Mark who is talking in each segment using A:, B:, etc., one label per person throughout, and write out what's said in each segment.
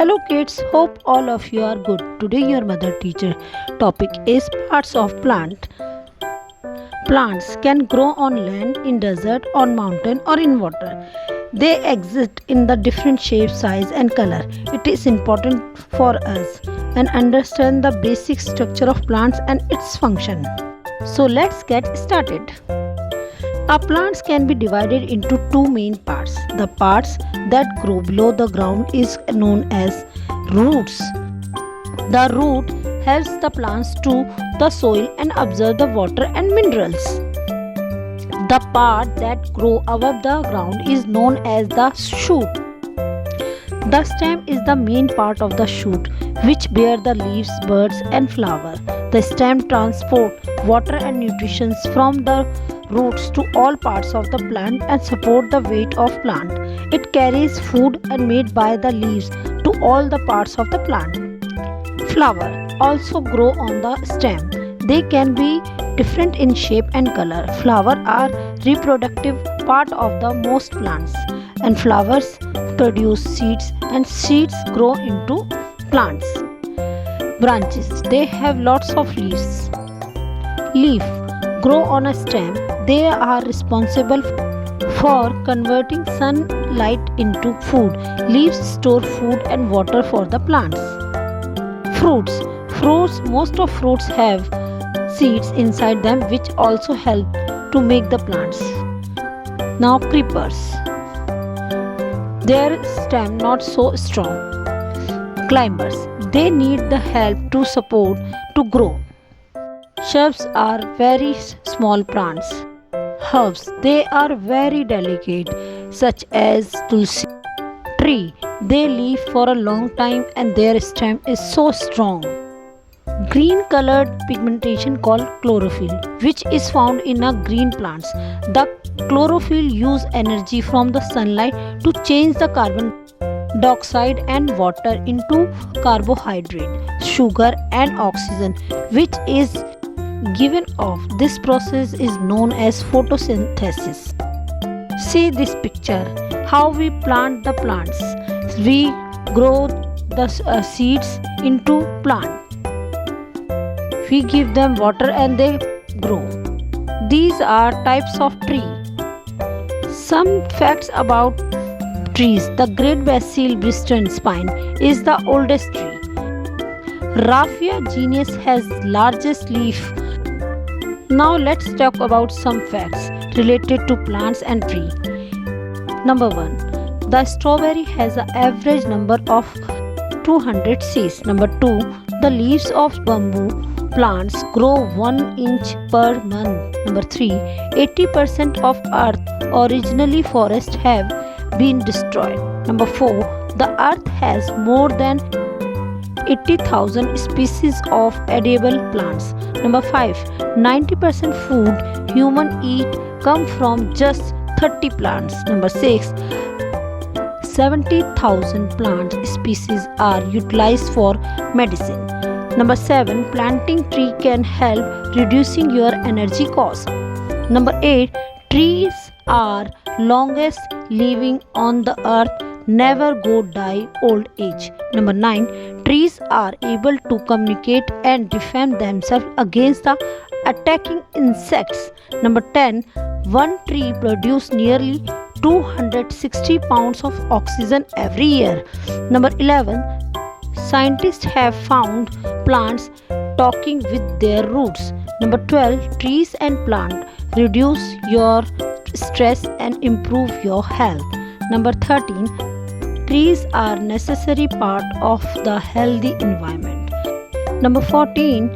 A: Hello kids, hope all of you are good. Today your mother teacher topic is parts of plant. Plants can grow on land, in desert, on mountain or in water. They exist in the different shape, size and color. It is important for us and understand the basic structure of plants and its function. So let's get started. Our plants can be divided into two main parts. The parts that grow below the ground is known as roots. The root helps the plants to the soil and absorb the water and minerals. The part that grow above the ground is known as the shoot. The stem is the main part of the shoot, which bear the leaves, buds and flower. The stem transport water and nutrition from the roots to all parts of the plant and support the weight of plant. It carries food and made by the leaves to all the parts of the plant. Flower also grow on the stem. They can be different in shape and color. Flower are reproductive part of the most plants, and flowers produce seeds and seeds grow into plants. Branches, they have lots of leaves. Leaf grow on a stem. They are responsible for converting sunlight into food. Leaves store food and water for the plants. Fruits, most of fruits have seeds inside them which also help to make the plants. Now creepers, their stem not so strong. Climbers, they need the help to support to grow. Shrubs are very small plants. Herbs, they are very delicate, such as tulsi. Tree, they live for a long time and their stem is so strong. Green colored pigmentation called chlorophyll, which is found in a green plants. The chlorophyll use energy from the sunlight to change the carbon dioxide and water into carbohydrate, sugar and oxygen, which is given off. This process is known as photosynthesis. See this picture, how we plant the plants. We grow the seeds into plant. We give them water and they grow. These are types of tree. Some facts about trees. The Great Basil Bristol pine is the oldest tree. Raffia genus has largest leaf. Now let's talk about some facts related to plants and tree. Number 1. The strawberry has an average number of 200 seeds. Number 2. The leaves of bamboo plants grow 1 inch per month. Number 3. 80% of earth originally forests have been destroyed. Number 4. The earth has more than 80,000 species of edible plants. Number 5. 90% food human eat come from just 30 plants. Number 6. 70,000 plant species are utilized for medicine. Number 7. Planting tree can help reducing your energy cost. Number 8. Trees are longest living on the earth, never go die old age. Number 9. Trees are able to communicate and defend themselves against the attacking insects. Number 10. One tree produces nearly 260 pounds of oxygen every year. Number 11. Scientists have found plants talking with their roots. Number 12. Trees and plants reduce your stress and improve your health. Number 13. Trees are necessary part of the healthy environment. Number 14.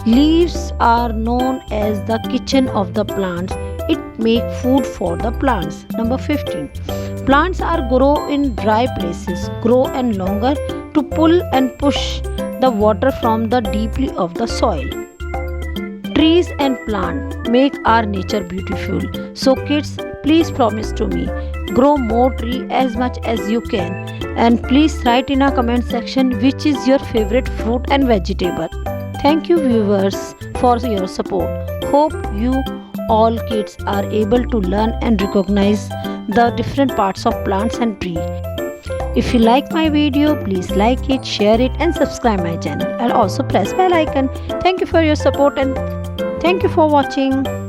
A: Leaves are known as the kitchen of the plants. It makes food for the plants. Number 15. Plants are grow in dry places, grow and longer to pull and push the water from the deeply of the soil. Trees and plants make our nature beautiful. So kids, please promise to me, grow more tree as much as you can, and please write in a comment section which is your favorite fruit and vegetable. Thank you viewers for your support. Hope you all kids are able to learn and recognize the different parts of plants and tree. If you like my video, please like it, share it and subscribe my channel, and also press bell icon. Thank you for your support and thank you for watching.